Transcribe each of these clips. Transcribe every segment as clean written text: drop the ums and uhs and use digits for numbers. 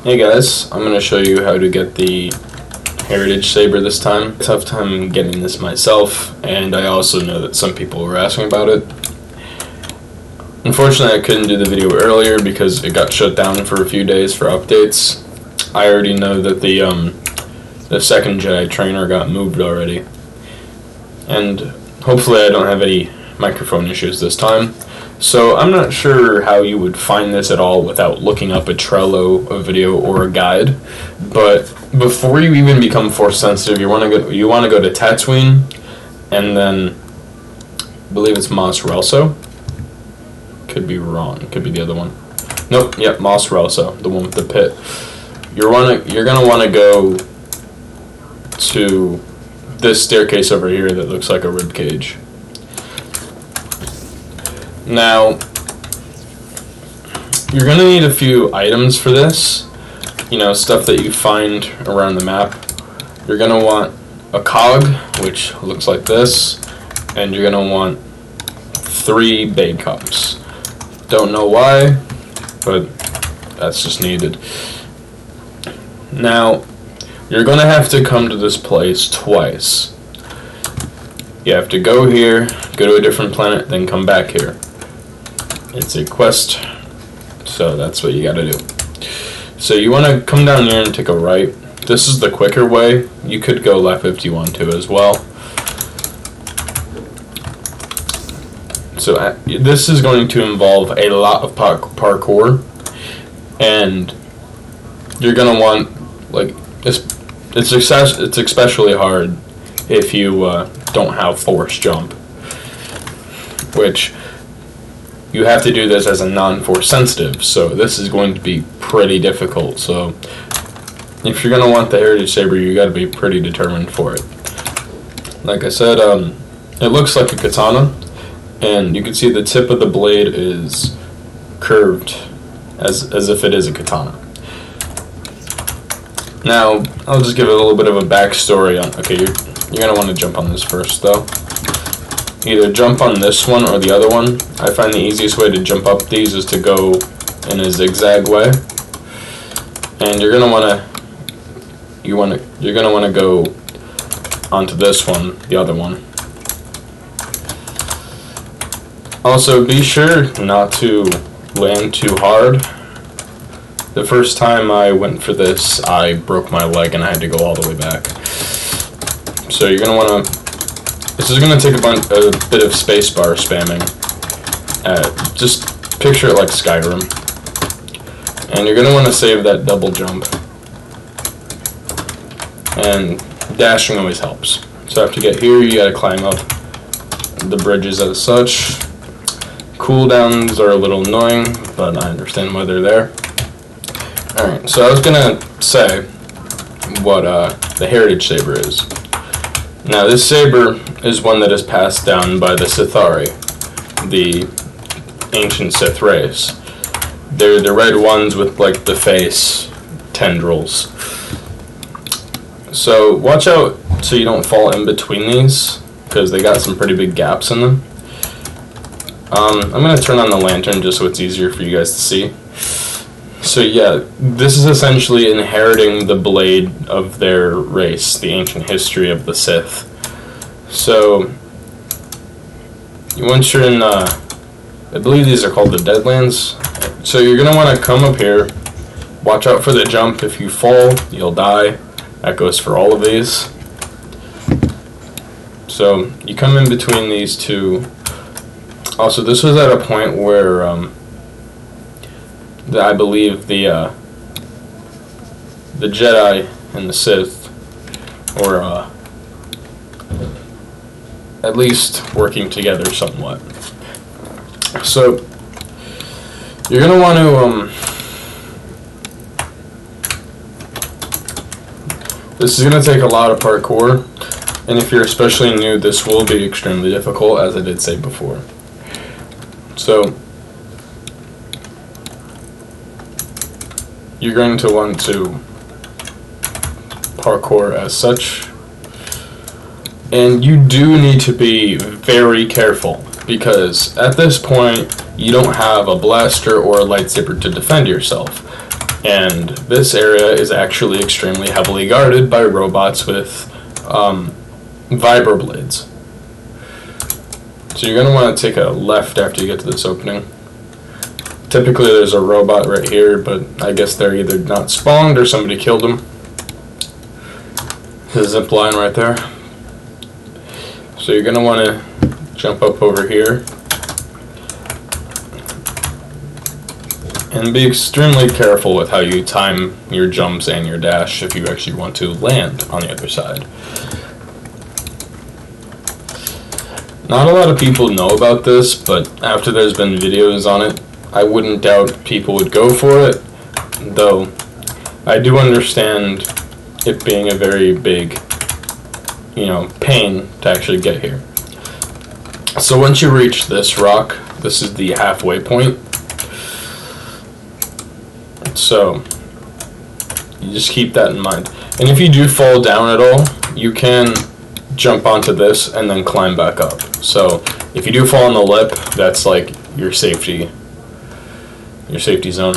Hey guys, I'm going to show you how to get the Heritage Saber this time. Tough time getting this myself, and I also know that some people were asking about it. Unfortunately, I couldn't do the video earlier because it got shut down for a few days for updates. I already know that the second Jedi trainer got moved already, and hopefully I don't have any microphone issues this time. So I'm not sure how you would find this at all without looking up a Trello, a video, or a guide. But before you even become force sensitive, you want to go to Tatooine, and then I believe it's Mos Relso. Could be wrong. Could be the other one. Nope. Yep, Mos Relso, the one with the pit. You're gonna want to go to this staircase over here that looks like a rib cage. Now, you're going to need a few items for this, stuff that you find around the map. You're going to want a cog, which looks like this, and you're going to want 3 bait cups. Don't know why, but that's just needed. Now, you're going to have to come to this place twice. You have to go here, go to a different planet, then come back here. It's a quest, so that's what you gotta do. So you want to come down here and take a right. This is the quicker way. You could go left if you want to as well. So this is going to involve a lot of parkour, and you're gonna want, it's especially hard if you don't have force jump, which you have to do this as a non-force sensitive, so this is going to be pretty difficult. So if you're going to want the Heritage Saber, you got to be pretty determined for it. Like I said, it looks like a katana, and you can see the tip of the blade is curved as if it is a katana. Now, I'll just give it a little bit of a backstory on, okay, you're going to want to jump on this first though. Either jump on this one or the other one. I find the easiest way to jump up these is to go in a zigzag way. And you're gonna wanna go onto this one, the other one. Also, be sure not to land too hard. The first time I went for this, I broke my leg and I had to go all the way back. So you're gonna wanna. This is going to take a bit of spacebar spamming. Just picture it like Skyrim. And you're going to want to save that double jump. And dashing always helps. So after you get here, you got to climb up the bridges as such. Cooldowns are a little annoying, but I understand why they're there. Alright, so I was going to say what the Heritage Saber is. Now, this saber is one that is passed down by the sith'ari, the ancient Sith race. They're the red ones with, the face tendrils. So, watch out so you don't fall in between these, because they got some pretty big gaps in them. I'm going to turn on the lantern just so it's easier for you guys to see. So yeah, this is essentially inheriting the blade of their race, the ancient history of the Sith. So, once you're in, I believe these are called the Deadlands. So you're going to want to come up here, watch out for the jump. If you fall, you'll die. That goes for all of these. So, you come in between these two. Also, this was at a point where, I believe the Jedi and the Sith were at least working together somewhat. So you're gonna want to this is gonna take a lot of parkour, and if you're especially new, this will be extremely difficult, as I did say before. So you're going to want to parkour as such, and you do need to be very careful, because at this point you don't have a blaster or a lightsaber to defend yourself. And this area is actually extremely heavily guarded by robots with vibro blades. So you're going to want to take a left after you get to this opening. Typically there's a robot right here, but I guess they're either not spawned or somebody killed them. There's a zip line right there. So you're going to want to jump up over here. And be extremely careful with how you time your jumps and your dash if you actually want to land on the other side. Not a lot of people know about this, but after there's been videos on it, I wouldn't doubt people would go for it, though I do understand it being a very big, pain to actually get here. So once you reach this rock, this is the halfway point. So you just keep that in mind. And if you do fall down at all, you can jump onto this and then climb back up. So if you do fall on the lip, that's like your safety zone.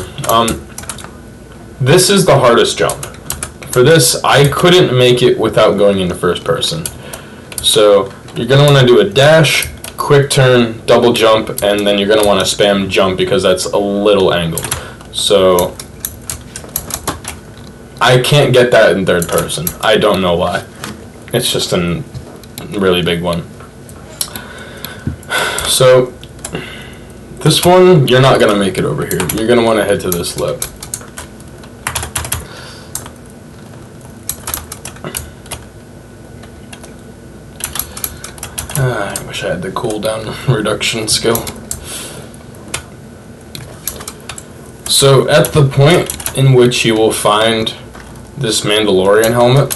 This is the hardest jump. For this, I couldn't make it without going into first person. So you're going to want to do a dash, quick turn, double jump, and then you're going to want to spam jump because that's a little angled. So I can't get that in third person. I don't know why. It's just a really big one. So this one, you're not going to make it over here. You're going to want to head to this lip. I wish I had the cooldown reduction skill. So at the point in which you will find this Mandalorian helmet,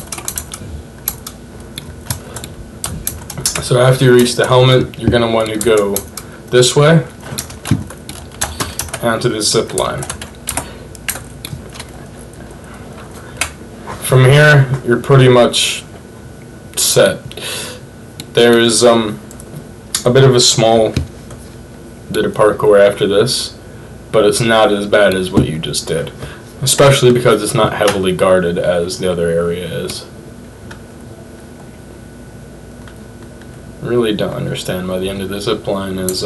so after you reach the helmet, you're going to want to go this way onto the zip line. From here, you're pretty much set. There is a bit of a small bit of parkour after this, but it's not as bad as what you just did, especially because it's not heavily guarded as the other area is. Really don't understand why the end of the zip line is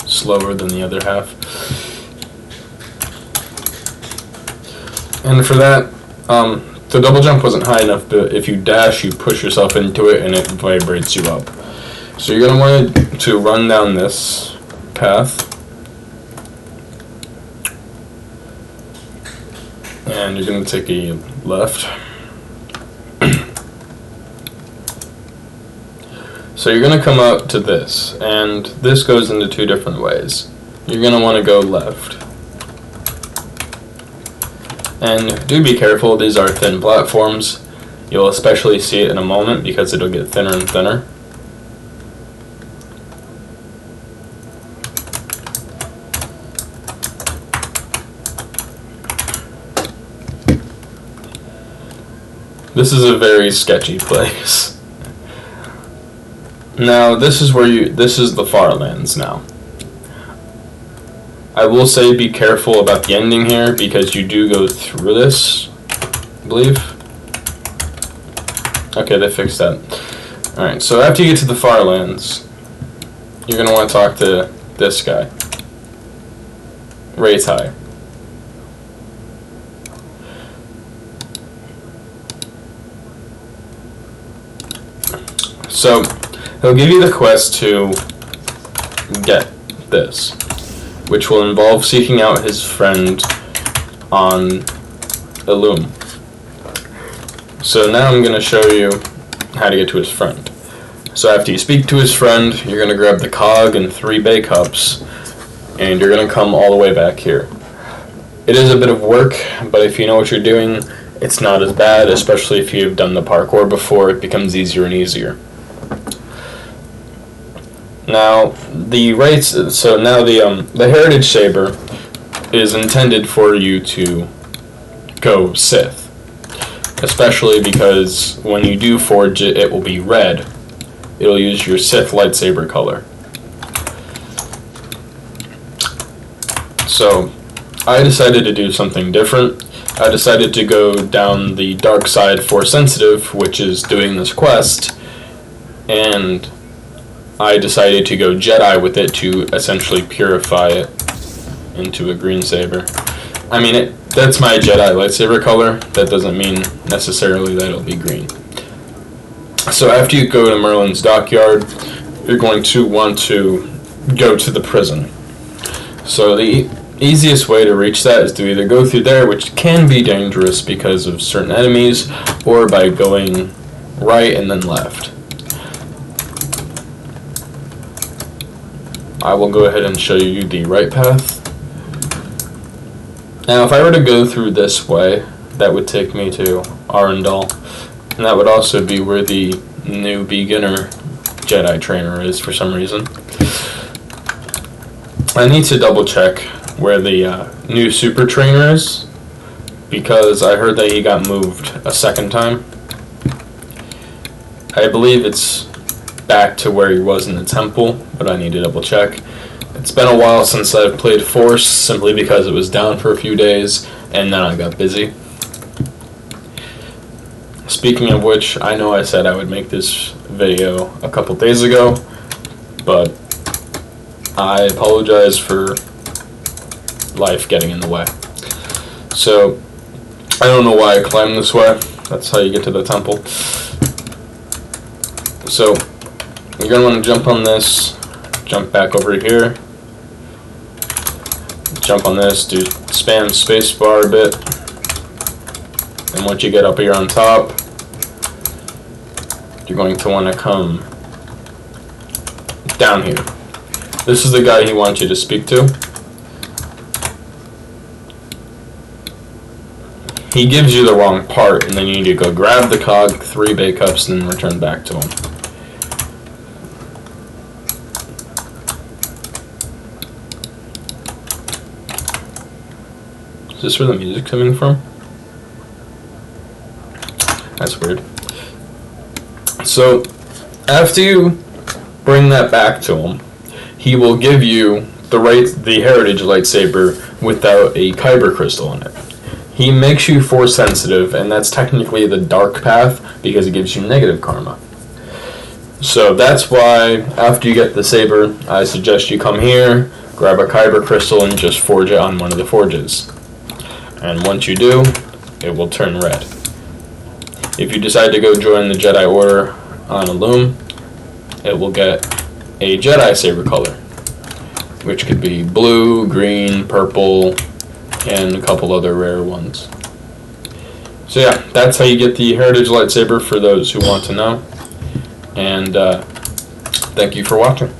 slower than the other half. And for that, the double jump wasn't high enough, but if you dash, you push yourself into it and it vibrates you up. So you're going to want to run down this path. And you're going to take a left. So you're going to come out to this, and this goes into two different ways. You're going to want to go left. And do be careful, these are thin platforms. You'll especially see it in a moment because it'll get thinner and thinner. This is a very sketchy place. Now, this is the far lands now. I will say be careful about the ending here because you do go through this, I believe. Okay, they fixed that. Alright, so after you get to the far lands, you're going to want to talk to this guy, Ray Tai. So, he'll give you the quest to get this, which will involve seeking out his friend on Illum. So now I'm going to show you how to get to his friend. So after you speak to his friend, you're going to grab the cog and 3 bay cups, and you're going to come all the way back here. It is a bit of work, but if you know what you're doing, it's not as bad, especially if you've done the parkour before. It becomes easier and easier. Now, the Heritage Saber is intended for you to go Sith, especially because when you do forge it, it will be red. It'll use your Sith lightsaber color. So, I decided to do something different. I decided to go down the dark side for sensitive, which is doing this quest, and I decided to go Jedi with it to essentially purify it into a green saber. I mean, that's my Jedi lightsaber color. That doesn't mean necessarily that it'll be green. So after you go to Merlin's dockyard, you're going to want to go to the prison. So the easiest way to reach that is to either go through there, which can be dangerous because of certain enemies, or by going right and then left. I will go ahead and show you the right path. Now if I were to go through this way, that would take me to Arundel, and that would also be where the new beginner Jedi trainer is for some reason. I need to double check where the new super trainer is, because I heard that he got moved a second time. I believe it's back to where he was in the temple, but I need to double check. It's been a while since I've played Force, simply because it was down for a few days and then I got busy. Speaking of which, I know I said I would make this video a couple days ago, but I apologize for life getting in the way. So, I don't know why I climbed this way. That's how you get to the temple. So, you're going to want to jump on this, jump back over here, jump on this, do spam spacebar a bit, and once you get up here on top, you're going to want to come down here. This is the guy he wants you to speak to. He gives you the wrong part, and then you need to go grab the cog, 3 bay cups, and then return back to him. Is this where the music's coming from? That's weird. So, after you bring that back to him, he will give you the heritage lightsaber without a kyber crystal in it. He makes you force sensitive, and that's technically the dark path because it gives you negative karma. So that's why after you get the saber, I suggest you come here, grab a kyber crystal, and just forge it on one of the forges. And once you do, it will turn red. If you decide to go join the Jedi Order on a loom, it will get a Jedi saber color, which could be blue, green, purple, and a couple other rare ones. So yeah, that's how you get the heritage lightsaber for those who want to know. And thank you for watching.